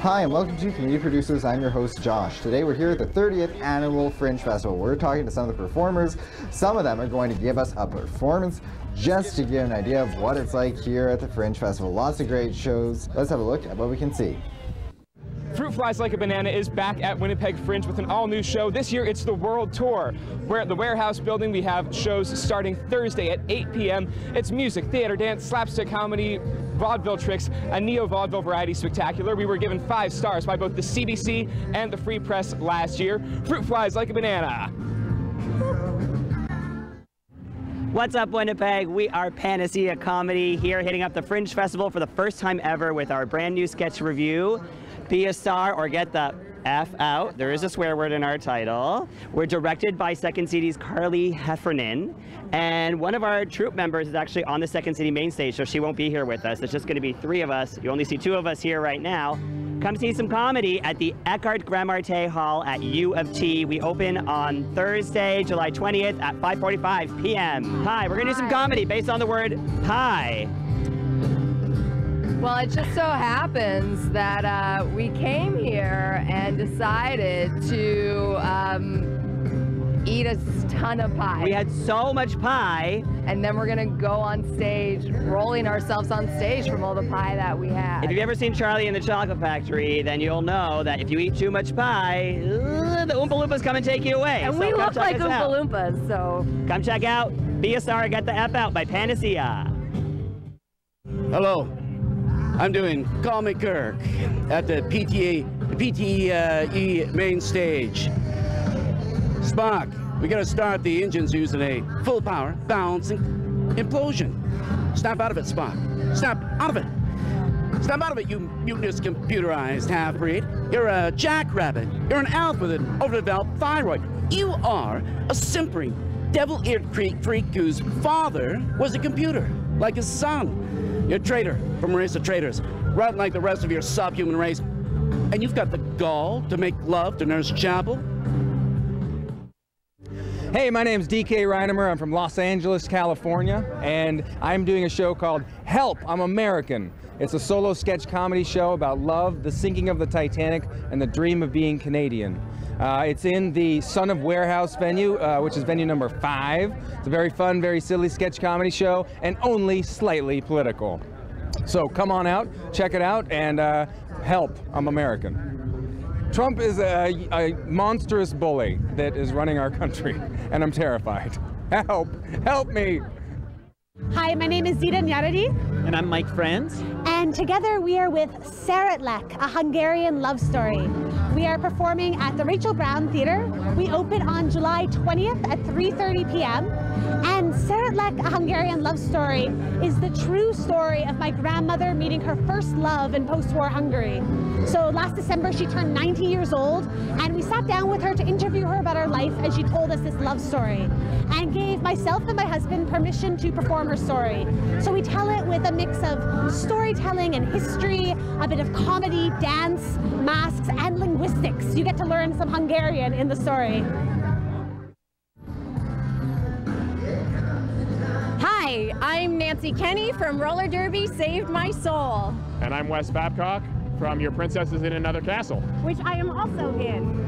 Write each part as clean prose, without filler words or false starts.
Hi, and welcome to Community Producers. I'm your host, Josh. Today we're here at the 30th Annual Fringe Festival. We're talking to some of the performers. Some of them are going to give us a performance just to get an idea of what it's like here at the Fringe Festival. Lots of great shows. Let's have a look at what we can see. Fruit Flies Like a Banana is back at Winnipeg Fringe with an all-new show. This year it's the World Tour. We're at the Warehouse Building. We have shows starting Thursday at 8 p.m. It's music, theater, dance, slapstick comedy, vaudeville tricks, a neo-vaudeville variety spectacular. We were given 5 stars by both the CBC and the Free Press last year. Fruit Flies Like a Banana. What's up, Winnipeg? We are Panacea Comedy here hitting up the Fringe Festival for the first time ever with our brand new sketch review. Be a star or get the F out. There is a swear word in our title. We're directed by Second City's Carly Heffernan, and one of our troupe members is actually on the Second City main stage, so she won't be here with us. It's just going to be 3 of us. You only see 2 of us here right now. Come see some comedy at the Eckhart Gramarte Hall at U of T. We open on Thursday, July 20th at 5:45 p.m. Hi, we're going to do some comedy based on the word pie. Well, it just so happens that we came here and decided to eat a ton of pie. We had so much pie. And then we're gonna go on stage, rolling ourselves on stage from all the pie that we had. If you've ever seen Charlie and the Chocolate Factory, then you'll know that if you eat too much pie, the Oompa Loompas come and take you away. And so we look like Oompa Loompas, so. Come check out Be a Star, Get the F Out by Panacea. Hello. I'm doing Call Me Kirk at the PTE main stage. Spock, we gotta start the engines using a full power balancing implosion. Snap out of it, Spock. Snap out of it. Snap out of it, you mutinous computerized half-breed. You're a jackrabbit. You're an elf with an overdeveloped thyroid. You are a simpering, devil-eared freak whose father was a computer, like his son. You're a traitor from a race of traitors, right like the rest of your subhuman race. And you've got the gall to make love to Nurse Chapel? Hey, my name's DK Reinemer. I'm from Los Angeles, California, and I'm doing a show called Help, I'm American. It's a solo sketch comedy show about love, the sinking of the Titanic, and the dream of being Canadian. It's in the Son of Warehouse venue, which is venue number 5. It's a very fun, very silly sketch comedy show, and only slightly political. So come on out, check it out, and help, I'm American. Trump is a monstrous bully that is running our country, and I'm terrified. Help, help me. Hi, my name is Zita Nyaradi. And I'm Mike Franz. And together we are with Szeretlek, a Hungarian love story. We are performing at the Rachel Brown Theatre. We open on July 20th at 3:30 p.m. And Szeretlek, a Hungarian love story, is the true story of my grandmother meeting her first love in post-war Hungary. So last December she turned 90 years old, and we sat down with her to interview her about her life as she told us this love story, and gave myself and my husband permission to perform her story. So we tell it with a mix of storytelling and history, a bit of comedy, dance, masks, and linguistics. You get to learn some Hungarian in the story. Hi, I'm Nancy Kenny from Roller Derby Saved My Soul. And I'm Wes Babcock from Your Princess is in Another Castle. Which I am also in.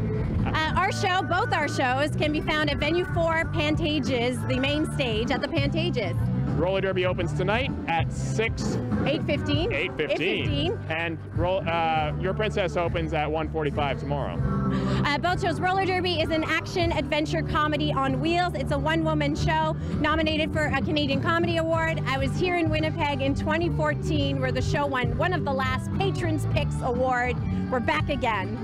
Both our shows can be found at Venue 4 Pantages, the main stage at the Pantages. Roller Derby opens tonight at 8:15. 8:15. And Your Princess opens at 1:45 tomorrow. Both shows. Roller Derby is an action-adventure comedy on wheels. It's a one-woman show nominated for a Canadian Comedy Award. I was here in Winnipeg in 2014 where the show won one of the last Patrons Picks Award. We're back again.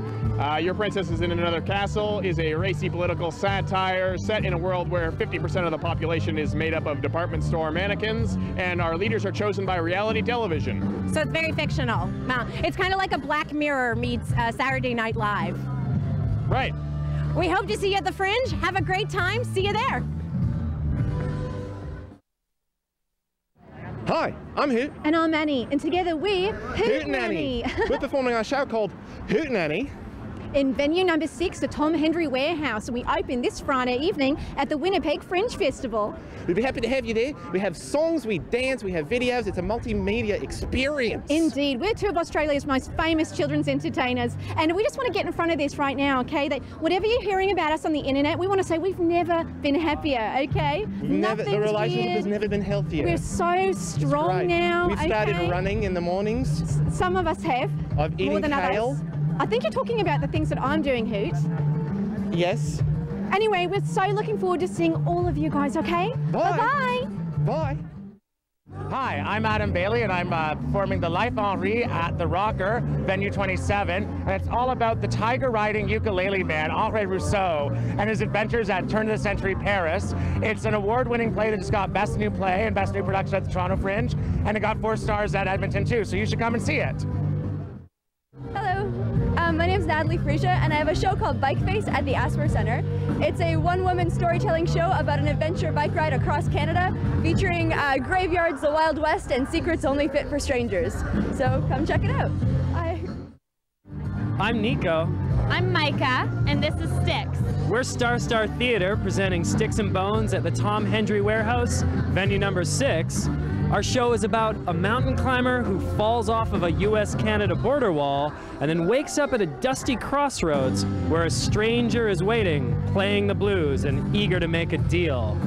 Your Princess is in Another Castle is a racy political satire set in a world where 50% of the population is made up of department store mannequins, and our leaders are chosen by reality television. So it's very fictional. It's kind of like a Black Mirror meets Saturday Night Live. Right. We hope to see you at the Fringe. Have a great time. See you there. Hi, I'm Hoot. And I'm Annie, and together we Hootenanny. We're performing our show called Hootenanny, in venue number 6, the Tom Hendry Warehouse. We open this Friday evening at the Winnipeg Fringe Festival. We'd be happy to have you there. We have songs, we dance, we have videos. It's a multimedia experience. Indeed. We're two of Australia's most famous children's entertainers, and we just want to get in front of this right now, okay? That whatever you're hearing about us on the internet, we want to say we've never been happier, okay? The relationship has never been healthier. We're so strong now. We've started running in the mornings. Some of us have. I've eaten more than kale. Others. I think you're talking about the things that I'm doing, Hoot. Yes. Anyway, we're so looking forward to seeing all of you guys, okay? Bye. Bye-bye. Bye. Hi, I'm Adam Bailey, and I'm performing the Life Henri at the Rocker, venue 27, and it's all about the tiger-riding ukulele man, Henri Rousseau, and his adventures at turn-of-the-century Paris. It's an award-winning play that just got Best New Play and Best New Production at the Toronto Fringe, and it got 4 stars at Edmonton, too, so you should come and see it. Hello, my name is Natalie Freesia, and I have a show called Bike Face at the Asper Center. It's a one-woman storytelling show about an adventure bike ride across Canada, featuring graveyards, the Wild West, and secrets only fit for strangers. So come check it out. Bye. I'm Nico. I'm Micah, and this is Styx. We're Star Theater presenting Sticks and Bones at the Tom Hendry Warehouse, venue number 6. Our show is about a mountain climber who falls off of a US-Canada border wall and then wakes up at a dusty crossroads where a stranger is waiting, playing the blues and eager to make a deal.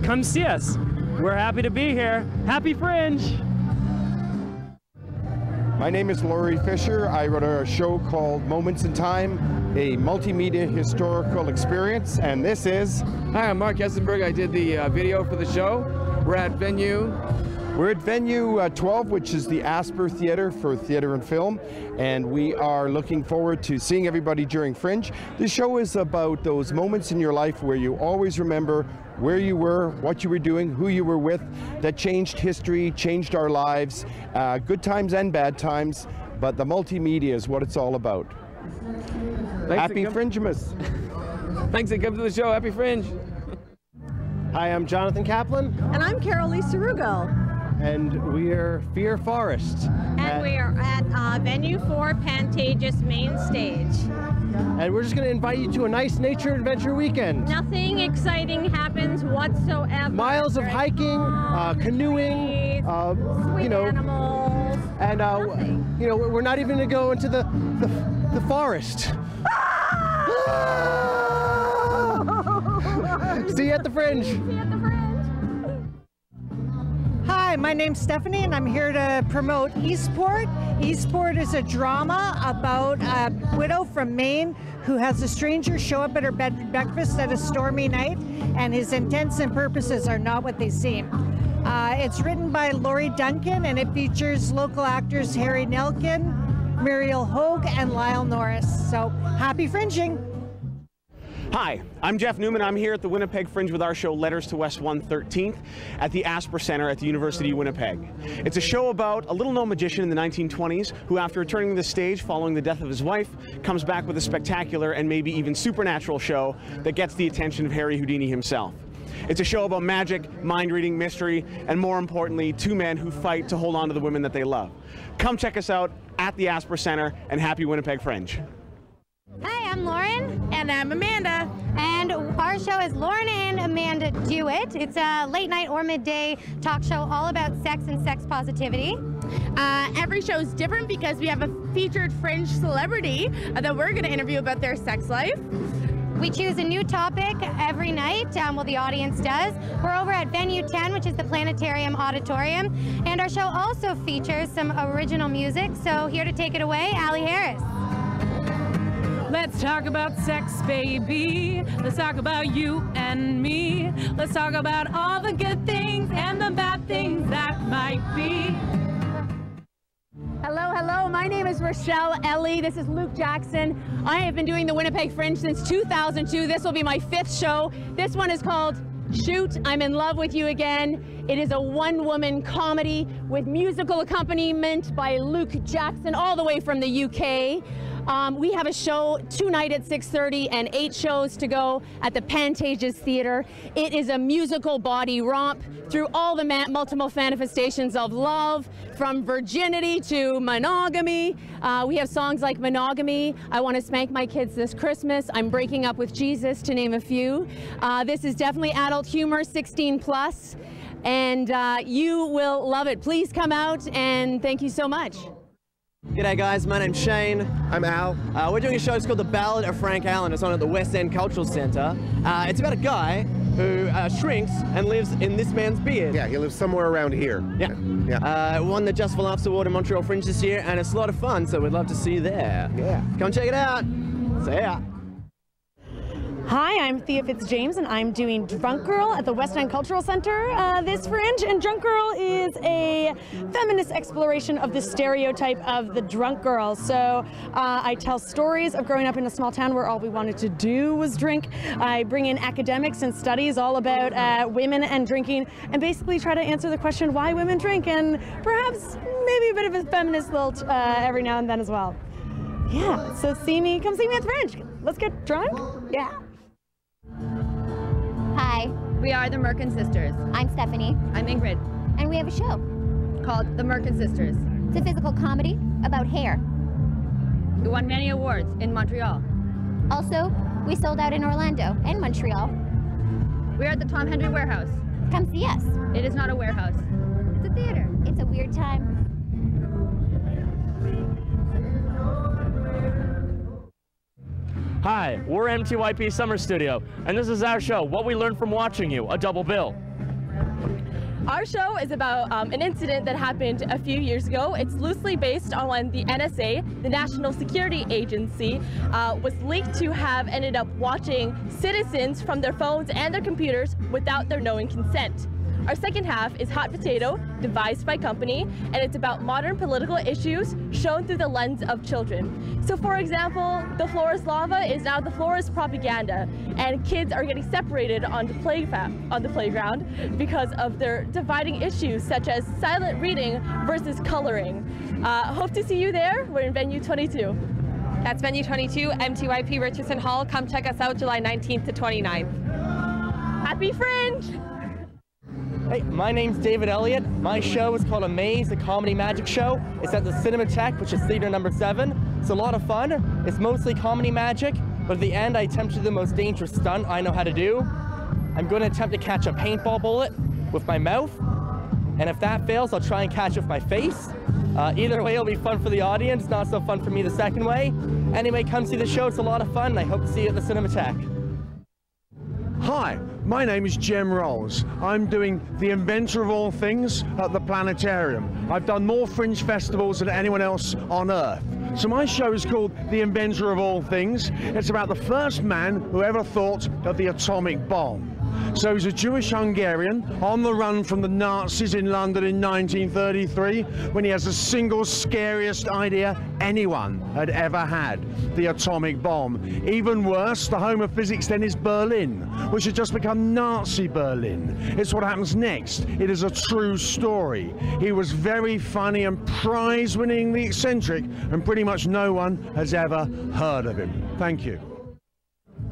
Come see us. We're happy to be here. Happy Fringe! My name is Laurie Fisher. I wrote a show called Moments in Time, a multimedia historical experience, and this is... Hi, I'm Mark Essenberg. I did the video for the show. We're at venue 12, which is the Asper Theater for Theater and Film, and we are looking forward to seeing everybody during Fringe. This show is about those moments in your life where you always remember where you were, what you were doing, who you were with, that changed history, changed our lives, good times and bad times, but the multimedia is what it's all about. Happy Fringemas! Thanks and come to the show. Happy Fringe! Hi, I'm Jonathan Kaplan. And I'm Carol Lee Cerrugo. And we're Fear Forest. And we are at venue 4, Pantages main stage. And we're just going to invite you to a nice nature adventure weekend. Nothing exciting happens whatsoever. Miles of hiking, canoeing, sweet animals. And you know, we're not even going to go into the forest. See you at the Fringe. See you at the Fringe. Hi, my name's Stephanie, and I'm here to promote Eastport. Eastport is a drama about a widow from Maine who has a stranger show up at her breakfast at a stormy night, and his intents and purposes are not what they seem. It's written by Laurie Duncan, and it features local actors Harry Nelkin, Muriel Hogue, and Lyle Norris. So happy fringing! Hi, I'm Jeff Newman. I'm here at the Winnipeg Fringe with our show Letters to West 113th at the Asper Center at the University of Winnipeg. It's a show about a little-known magician in the 1920s who, after returning to the stage following the death of his wife, comes back with a spectacular and maybe even supernatural show that gets the attention of Harry Houdini himself. It's a show about magic, mind-reading, mystery, and more importantly, 2 men who fight to hold on to the women that they love. Come check us out at the Asper Center, and happy Winnipeg Fringe. Hi, I'm Lauren. And I'm Amanda. And our show is Lauren and Amanda Do It. It's a late night or midday talk show all about sex and sex positivity. Every show is different because we have a featured Fringe celebrity that we're going to interview about their sex life. We choose a new topic every night, well, the audience does. We're over at Venue 10, which is the Planetarium Auditorium, and our show also features some original music, so here to take it away, Allie Harris. Let's talk about sex, baby. Let's talk about you and me. Let's talk about all the good things and the bad things that might be. Hello, hello. My name is Rochelle Ellie. This is Luke Jackson. I have been doing the Winnipeg Fringe since 2002. This will be my 5th show. This one is called Shoot, I'm in Love with You Again. It is a one-woman comedy with musical accompaniment by Luke Jackson, all the way from the UK. We have a show tonight at 6:30 and 8 shows to go at the Pantages Theatre. It is a musical body romp through all the multiple manifestations of love, from virginity to monogamy. We have songs like Monogamy, I Want to Spank My Kids This Christmas, I'm Breaking Up with Jesus, to name a few. This is definitely adult humor, 16 plus, and you will love it. Please come out, and thank you so much. G'day guys, my name's Shane. I'm Al. We're doing a show called The Ballad of Frank Allen. It's on at the West End Cultural Centre. It's about a guy who shrinks and lives in this man's beard. Yeah, he lives somewhere around here. Yeah. Won the Just for Laughs Award in Montreal Fringe this year, and it's a lot of fun, so we'd love to see you there. Yeah. Come check it out. See ya. Hi, I'm Thea Fitzjames, and I'm doing Drunk Girl at the West End Cultural Center this Fringe. And Drunk Girl is a feminist exploration of the stereotype of the drunk girl. So I tell stories of growing up in a small town where all we wanted to do was drink. I bring in academics and studies all about women and drinking, and basically try to answer the question why women drink, and perhaps maybe a bit of a feminist lilt every now and then as well. Yeah, so come see me at the Fringe. Let's get drunk. Yeah. Hi, we are the Merkin Sisters. I'm Stephanie. I'm Ingrid. And we have a show called The Merkin Sisters. It's a physical comedy about hair. We won many awards in Montreal. Also, we sold out in Orlando and Montreal. We are at the Tom Hendry Warehouse. Come see us. It is not a warehouse. It's a theater. It's a weird time. Hi, we're MTYP Summer Studio, and this is our show, What We Learned From Watching You, a double bill. Our show is about an incident that happened a few years ago. It's loosely based on when the NSA, the National Security Agency, was leaked to have ended up watching citizens from their phones and their computers without their knowing consent. Our second half is Hot Potato, devised by Company, and it's about modern political issues shown through the lens of children. So for example, the floor is lava is now the floor is propaganda, and kids are getting separated on the playground because of their dividing issues such as silent reading versus coloring. Hope to see you there. We're in Venue 22. That's Venue 22, MTYP Richardson Hall. Come check us out July 19th to 29th. Happy Fringe! Hey, my name's David Elliott. My show is called Amaze, a comedy magic show. It's at the Cinematheque, which is theater number 7. It's a lot of fun. It's mostly comedy magic, but at the end I attempt to do the most dangerous stunt I know how to do. I'm going to attempt to catch a paintball bullet with my mouth, and if that fails, I'll try and catch it with my face. Either way, it'll be fun for the audience, not so fun for me the second way. Anyway, come see the show. It's a lot of fun, and I hope to see you at the Cinematheque. Hi, my name is Jem Rolls. I'm doing The Inventor of All Things at the Planetarium. I've done more Fringe festivals than anyone else on Earth. So my show is called The Inventor of All Things. It's about the first man who ever thought of the atomic bomb. So he's a Jewish Hungarian on the run from the Nazis in London in 1933 when he has the single scariest idea anyone had ever had, the atomic bomb. Even worse, the home of physics then is Berlin, which had just become Nazi Berlin. It's what happens next. It is a true story. He was very funny and prize-winningly eccentric, and pretty much no one has ever heard of him. Thank you.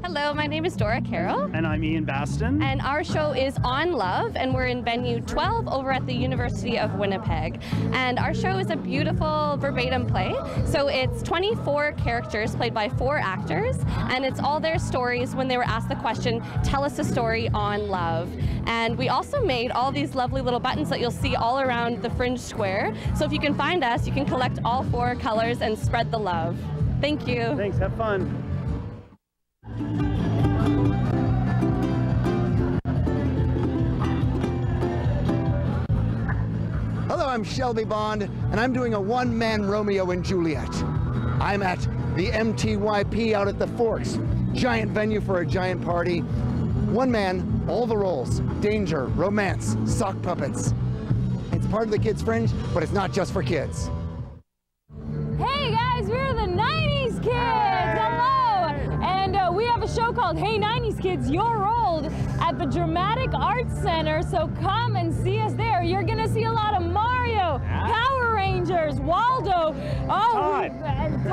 Hello, my name is Dora Carroll. And I'm Ian Baston. And our show is On Love, and we're in Venue 12 over at the University of Winnipeg. And our show is a beautiful verbatim play. So it's 24 characters played by 4 actors, and it's all their stories when they were asked the question, tell us a story on love. And we also made all these lovely little buttons that you'll see all around the Fringe Square. So if you can find us, you can collect all 4 colors and spread the love. Thank you. Thanks, have fun. Hello, I'm Shelby Bond, and I'm doing a one-man Romeo and Juliet. I'm at the MTYP out at the Forks. Giant venue for a giant party. One man, all the roles. Danger, romance, sock puppets. It's part of the Kids Fringe, but it's not just for kids. Hey guys, we're the 90s Kids! Hello! And we have a show called Hey 90s Kids, You're Old at the Dramatic Arts Center, so come and see us there. You're gonna see a lot of Mario, Power Rangers, Waldo. Oh, Todd. And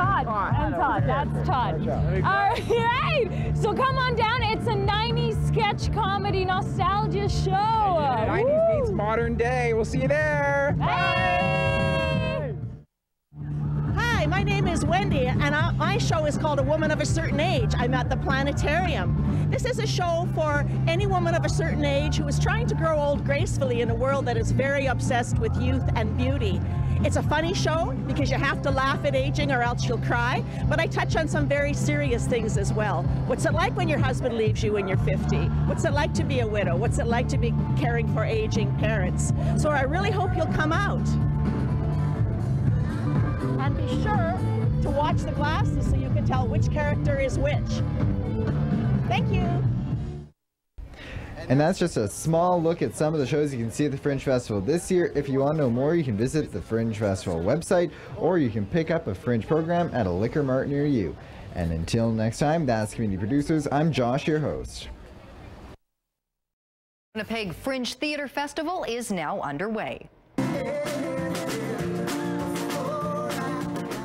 Todd. That's Todd. All right. So come on down. It's a 90s sketch comedy nostalgia show. 90s meets modern day. We'll see you there. Bye. Hi, my name is Wendy, and my show is called A Woman of a Certain Age. I'm at the Planetarium. This is a show for any woman of a certain age who is trying to grow old gracefully in a world that is very obsessed with youth and beauty. It's a funny show because you have to laugh at aging or else you'll cry, but I touch on some very serious things as well. What's it like when your husband leaves you when you're 50? What's it like to be a widow? What's it like to be caring for aging parents? So I really hope you'll come out. And be sure to watch the glasses so you can tell which character is which. Thank you. And that's just a small look at some of the shows you can see at the Fringe Festival this year. If you want to know more, you can visit the Fringe Festival website, or you can pick up a Fringe program at a liquor mart near you. And until next time, that's Community Producers. I'm Josh, your host. Winnipeg Fringe Theatre Festival is now underway.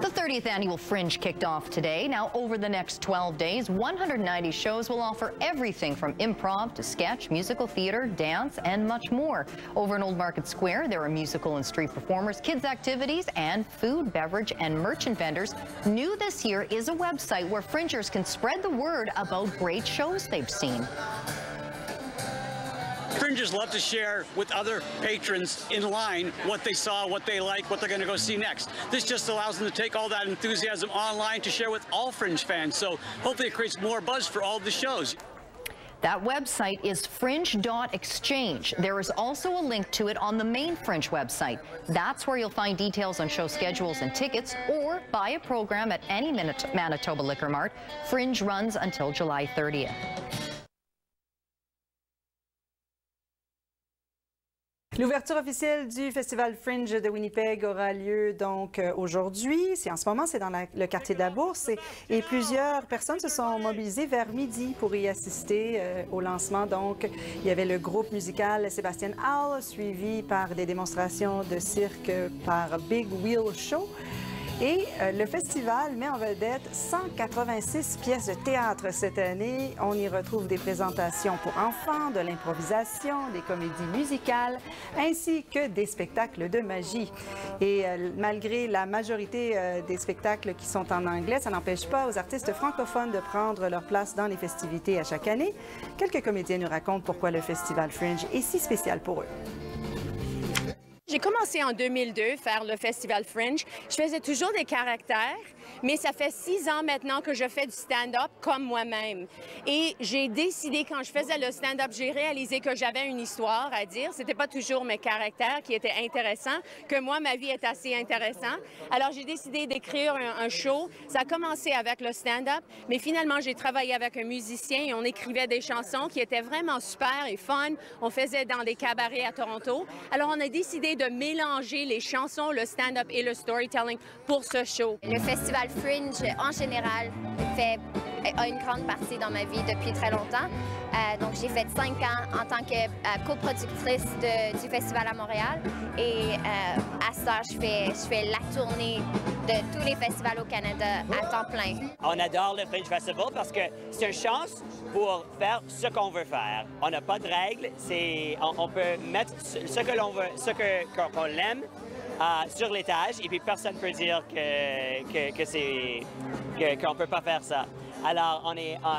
The 30th Annual Fringe kicked off today. Now, over the next 12 days, 190 shows will offer everything from improv to sketch, musical theater, dance, and much more. Over in Old Market Square, there are musical and street performers, kids' activities, and food, beverage, and merchant vendors. New this year is a website where Fringers can spread the word about great shows they've seen. Fringers love to share with other patrons in line what they saw, what they like, what they're going to go see next. This just allows them to take all that enthusiasm online to share with all Fringe fans. So hopefully it creates more buzz for all the shows. That website is fringe.exchange. There is also a link to it on the main Fringe website. That's where you'll find details on show schedules and tickets, or buy a program at any Manitoba Liquor Mart. Fringe runs until July 30th. L'ouverture officielle du Festival Fringe de Winnipeg aura lieu donc aujourd'hui. En ce moment, c'est dans le quartier de la Bourse et plusieurs personnes se sont mobilisées vers midi pour y assister au lancement. Donc, il y avait le groupe musical Sébastien Hall, suivi par des démonstrations de cirque par Big Wheel Show. Et le festival met en vedette 186 pièces de théâtre cette année. On y retrouve des présentations pour enfants, de l'improvisation, des comédies musicales, ainsi que des spectacles de magie. Et malgré la majorité des spectacles qui sont en anglais, ça n'empêche pas aux artistes francophones de prendre leur place dans les festivités à chaque année. Quelques comédiens nous racontent pourquoi le Festival Fringe est si spécial pour eux. J'ai commencé en 2002 faire le Festival Fringe. Je faisais toujours des caractères, mais ça fait 6 ans maintenant que je fais du stand-up comme moi-même. Et j'ai décidé, quand je faisais le stand-up, j'ai réalisé que j'avais une histoire à dire. C'était pas toujours mes caractères qui étaient intéressants, que moi, ma vie est assez intéressante. Alors, j'ai décidé d'écrire un show. Ça a commencé avec le stand-up, mais finalement, j'ai travaillé avec un musicien et on écrivait des chansons qui étaient vraiment super et fun. On faisait dans des cabarets à Toronto. Alors, on a décidé de mélanger les chansons, le stand-up et le storytelling pour ce show. Le Festival Fringe, en général, a une grande partie dans ma vie depuis très longtemps. Donc, j'ai fait 5 ans en tant que coproductrice du Festival à Montréal. Et à ça, je fais la tournée de tous les festivals au Canada à temps plein. On adore le Fringe Festival parce que c'est une chance pour faire ce qu'on veut faire. On n'a pas de règles. On peut mettre ce que l'on veut, qu'on l'aime sur l'étage et puis personne ne peut dire qu'on ne peut pas faire ça. Alors,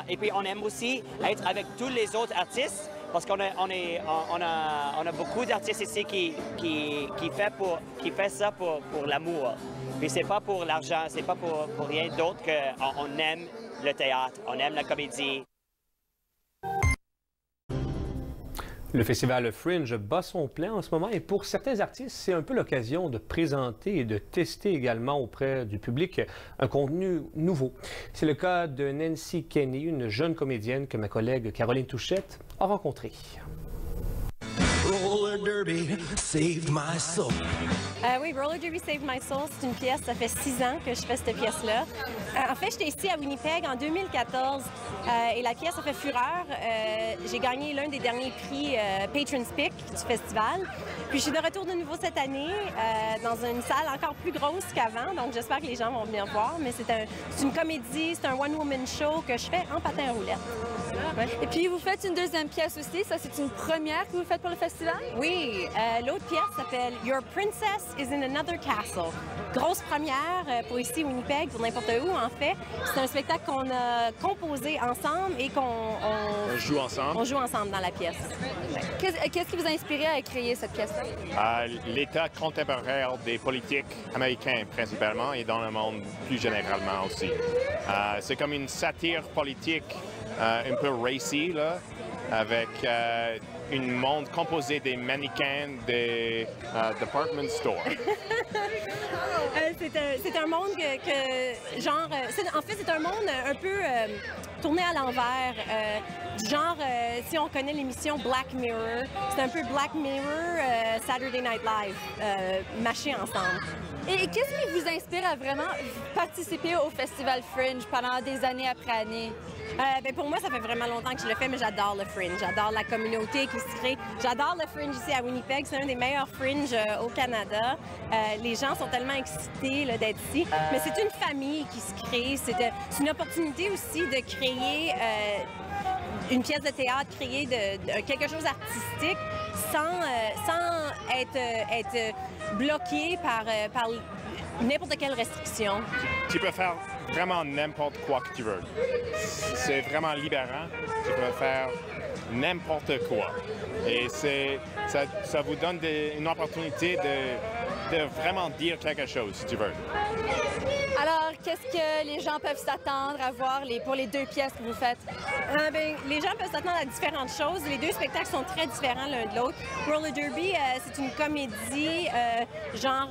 et puis on aime aussi être avec tous les autres artistes parce qu'on a beaucoup d'artistes ici qui fait ça pour l'amour. Puis c'est pas pour l'argent, c'est pas pour rien d'autre qu'on aime le théâtre, on aime la comédie. Le festival Fringe bat son plein en ce moment et pour certains artistes, c'est un peu l'occasion de présenter et de tester également auprès du public un contenu nouveau. C'est le cas de Nancy Kenny, une jeune comédienne que ma collègue Caroline Touchette a rencontrée. Roller Derby saved my soul. Oui, Roller Derby Saved My Soul, c'est une pièce, ça fait 6 ans que je fais cette pièce-là. En fait, j'étais ici à Winnipeg en 2014 et la pièce a fait fureur. J'ai gagné l'un des derniers prix Patron's Pick du festival. Puis je suis de retour de nouveau cette année dans une salle encore plus grosse qu'avant, donc j'espère que les gens vont venir voir. Mais c'est une comédie, c'est un one-woman show que je fais en patin à roulettes. Ouais. Et puis vous faites une deuxième pièce aussi, ça c'est une première que vous faites pour le festival? Oui, l'autre pièce s'appelle Your Princess is in Another Castle. Grosse première pour ici Winnipeg, pour n'importe où en fait. C'est un spectacle qu'on a composé ensemble et qu'on joue ensemble. On joue ensemble dans la pièce. Ouais. Qu'est-ce qui vous a inspiré à créer cette pièce-là? L'état contemporain des politiques américains principalement et dans le monde plus généralement aussi. C'est comme une satire politique un peu racy, là, avec un monde composé des mannequins des department stores. C'est un monde genre... en fait, c'est un monde un peu tourné à l'envers. Genre, si on connaît l'émission Black Mirror, c'est un peu Black Mirror, Saturday Night Live, mâchés ensemble. Et qu'est-ce qui vous inspire à vraiment participer au Festival Fringe pendant des années après années? Ben pour moi, ça fait vraiment longtemps que je le fais, mais j'adore le Fringe. J'adore la communauté qui se crée. J'adore le Fringe ici à Winnipeg. C'est un des meilleurs Fringe au Canada. Les gens sont tellement excités d'être ici. Mais c'est une famille qui se crée. C'est une opportunité aussi de créer une pièce de théâtre, créer quelque chose d'artistique sans être bloqué par n'importe quelle restriction. Tu peux faire vraiment n'importe quoi que tu veux. C'est vraiment libérant. Tu peux faire n'importe quoi. Et ça vous donne une opportunité de vraiment dire quelque chose, si tu veux. Alors, qu'est-ce que les gens peuvent s'attendre à voir pour les deux pièces que vous faites? Ben, les gens peuvent s'attendre à différentes choses. Les deux spectacles sont très différents l'un de l'autre. Roller Derby, c'est une comédie genre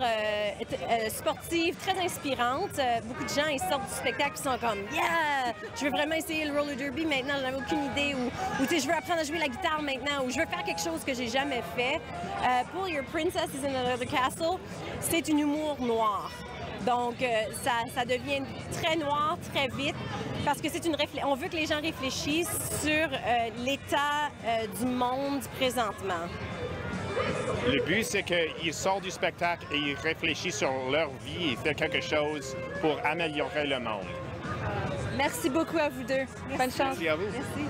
sportive, très inspirante. Beaucoup de gens ils sortent du spectacle et sont comme « Yeah! Je veux vraiment essayer le Roller Derby maintenant, j'en avais aucune idée. » Ou je veux apprendre à jouer la guitare maintenant. Ou je veux faire quelque chose que j'ai jamais fait. Pour Your Princess is in Another Castle, c'est un humour noir. Donc, ça devient très noir, très vite, parce que on veut que les gens réfléchissent sur l'état du monde présentement. Le but, c'est qu'ils sortent du spectacle et ils réfléchissent sur leur vie et font quelque chose pour améliorer le monde. Merci beaucoup à vous deux. Merci. Bonne chance. Merci à vous. Merci.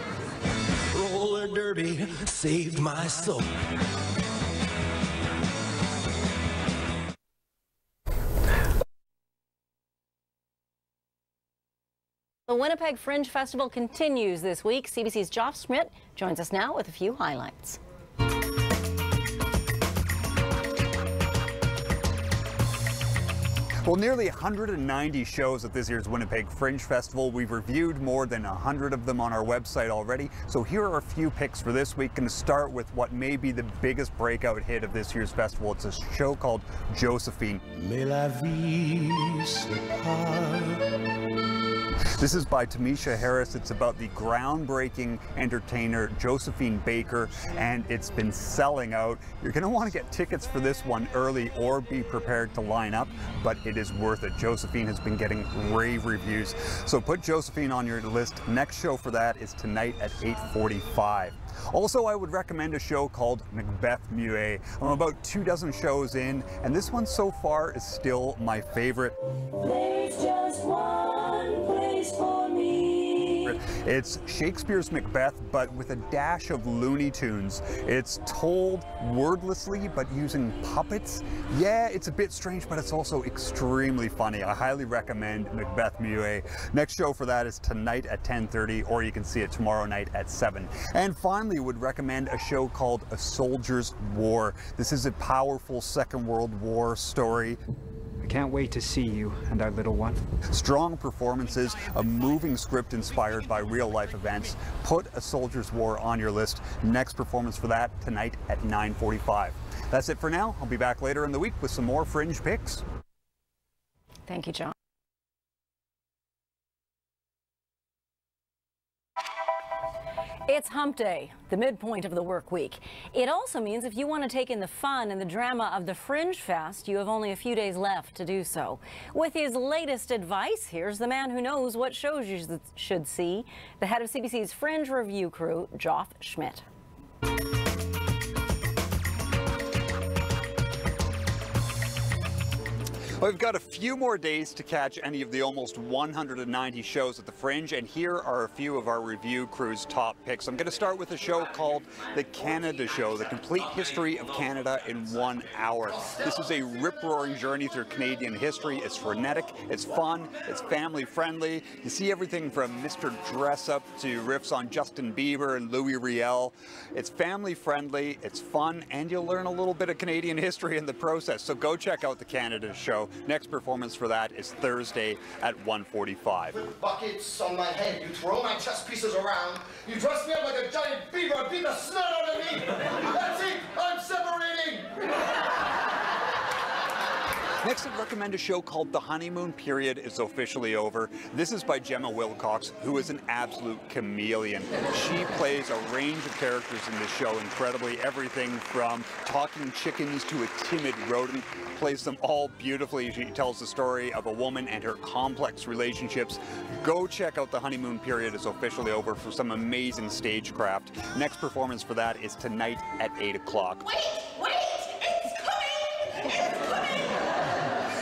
Roller Derby saved my soul. The Winnipeg Fringe Festival continues this week. CBC's Joff Schmidt joins us now with a few highlights. Well, nearly 190 shows at this year's Winnipeg Fringe Festival. We've reviewed more than 100 of them on our website already. So here are a few picks for this week. Going to start with what may be the biggest breakout hit of this year's festival. It's a show called Josephine. Mais la vie This is by Tamisha Harris. It's about the groundbreaking entertainer Josephine Baker, and it's been selling out. You're going to want to get tickets for this one early or be prepared to line up, but it is worth it. Josephine has been getting rave reviews. So put Josephine on your list. Next show for that is tonight at 8:45. Also, I would recommend a show called Macbeth Muet. I'm about 24 shows in, and this one so far is still my favorite. There's just one place for me. It's Shakespeare's Macbeth, but with a dash of Looney Tunes. It's told wordlessly, but using puppets. Yeah, it's a bit strange, but it's also extremely funny. I highly recommend Macbeth Muet. Next show for that is tonight at 10:30, or you can see it tomorrow night at 7. And finally, would recommend a show called A Soldier's War. This is a powerful Second World War story. Can't wait to see you and our little one. Strong performances, a moving script inspired by real-life events. Put A Soldier's War on your list. Next performance for that tonight at 9:45. That's it for now. I'll be back later in the week with some more Fringe picks. Thank you, John. It's hump day, the midpoint of the work week. It also means if you want to take in the fun and the drama of the Fringe Fest, you have only a few days left to do so. With his latest advice, here's the man who knows what shows you should see, the head of CBC's Fringe review crew, Joff Schmidt. Well, we've got a few more days to catch any of the almost 190 shows at the Fringe, and here are a few of our review crew's top picks. I'm going to start with a show called The Canada Show, the complete history of Canada in 1 hour. This is a rip-roaring journey through Canadian history. It's frenetic, it's fun, it's family-friendly. You see everything from Mr. Dress-Up to riffs on Justin Bieber and Louis Riel. It's family-friendly, it's fun, and you'll learn a little bit of Canadian history in the process. So go check out The Canada Show. Next performance for that is Thursday at 1:45. Buckets on my head, you throw my chess pieces around, you dress me up like a giant beaver and beat the snot out of me! That's it! I'm separating! Next, I'd recommend a show called The Honeymoon Period is Officially Over. This is by Gemma Wilcox, who is an absolute chameleon. She plays a range of characters in this show incredibly. Everything from talking chickens to a timid rodent. Plays them all beautifully. She tells the story of a woman and her complex relationships. Go check out The Honeymoon Period is Officially Over for some amazing stagecraft. Next performance for that is tonight at 8 o'clock. Wait! It's coming! It's coming!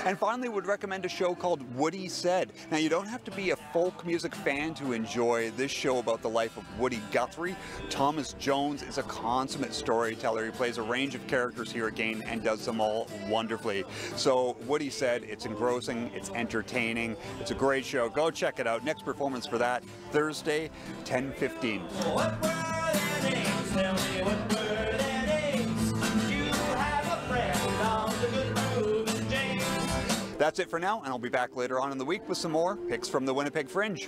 And finally, would recommend a show called Woody Said. Now, you don't have to be a folk music fan to enjoy this show about the life of Woody Guthrie. Thomas Jones is a consummate storyteller. He plays a range of characters here again and does them all wonderfully. So, Woody Said, it's engrossing, it's entertaining, it's a great show. Go check it out. Next performance for that, Thursday, 10:15. What were their names? Tell me what were their names? You have a friend on the good Reuben James. That's it for now, and I'll be back later on in the week with some more picks from the Winnipeg Fringe.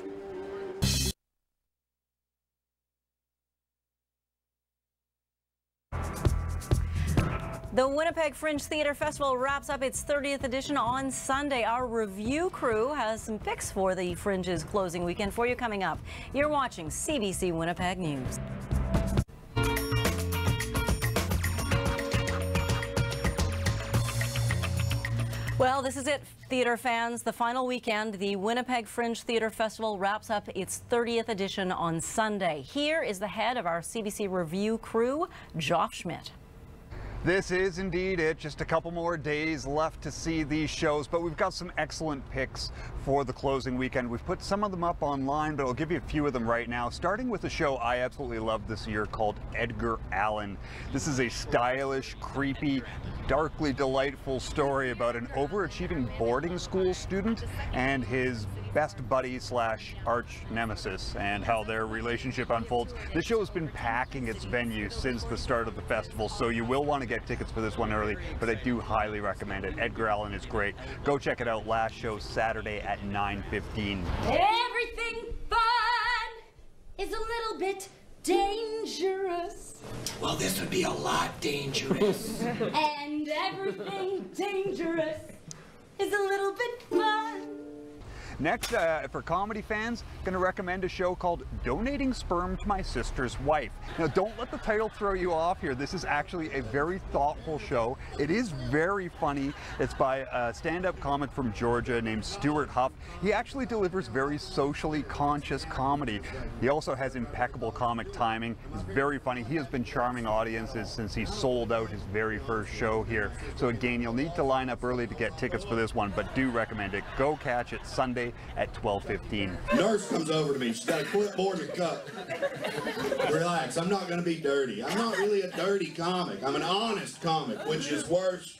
The Winnipeg Fringe Theatre Festival wraps up its 30th edition on Sunday. Our review crew has some picks for the Fringe's closing weekend for you coming up. You're watching CBC Winnipeg News. Well, this is it, theater fans. The final weekend, the Winnipeg Fringe Theatre Festival wraps up its 30th edition on Sunday. Here is the head of our CBC review crew, Joff Schmidt. This is indeed it. Just a couple more days left to see these shows, but we've got some excellent picks for the closing weekend. We've put some of them up online, but I'll give you a few of them right now, starting with a show I absolutely love this year called Edgar Allan. This is a stylish, creepy, darkly delightful story about an overachieving boarding school student and his best buddy slash arch nemesis and how their relationship unfolds. This show has been packing its venue since the start of the festival, so you will want to get tickets for this one early, but I do highly recommend it. Edgar Allan is great. Go check it out. Last show Saturday at 9:15. Everything fun is a little bit dangerous. Well, this would be a lot dangerous. And everything dangerous is a little bit fun. Next, for comedy fans, going to recommend a show called Donating Sperm to My Sister's Wife. Now, don't let the title throw you off here. This is actually a very thoughtful show. It is very funny. It's by a stand-up comic from Georgia named Stuart Huff. He actually delivers very socially conscious comedy. He also has impeccable comic timing. He's very funny. He has been charming audiences since he sold out his very first show here. So again, you'll need to line up early to get tickets for this one, but do recommend it. Go catch it Sunday at 12:15. Nurse comes over to me. She's got a clipboard and a cup. Relax. I'm not going to be dirty. I'm not really a dirty comic. I'm an honest comic, which is worse.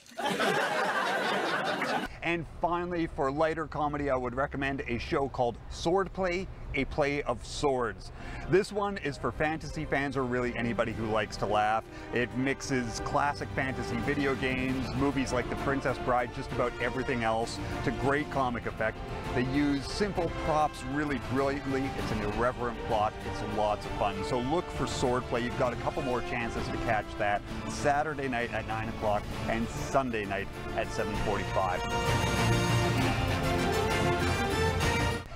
And finally, for lighter comedy, I would recommend a show called Swordplay, a Play of Swords. This one is for fantasy fans or really anybody who likes to laugh. It mixes classic fantasy video games, movies like The Princess Bride, just about everything else, to great comic effect. They use simple props really brilliantly. It's an irreverent plot. It's lots of fun. So look for Swordplay. You've got a couple more chances to catch that Saturday night at 9 o'clock and Sunday night at 7:45.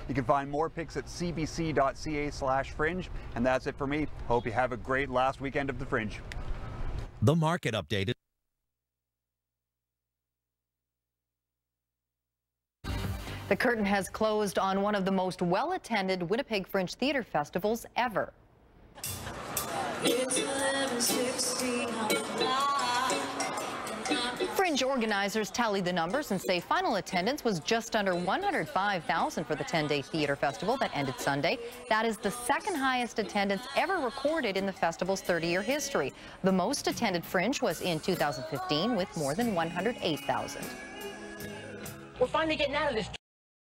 You You can find more pics at cbc.ca/fringe. And that's it for me. Hope you have a great last weekend of the Fringe. The market update. The curtain has closed on one of the most well-attended Winnipeg Fringe Theatre festivals ever. Fringe organizers tallied the numbers and say final attendance was just under 105,000 for the 10-day theater festival that ended Sunday. That is the second highest attendance ever recorded in the festival's 30-year history. The most attended Fringe was in 2015 with more than 108,000. We're finally getting out of this.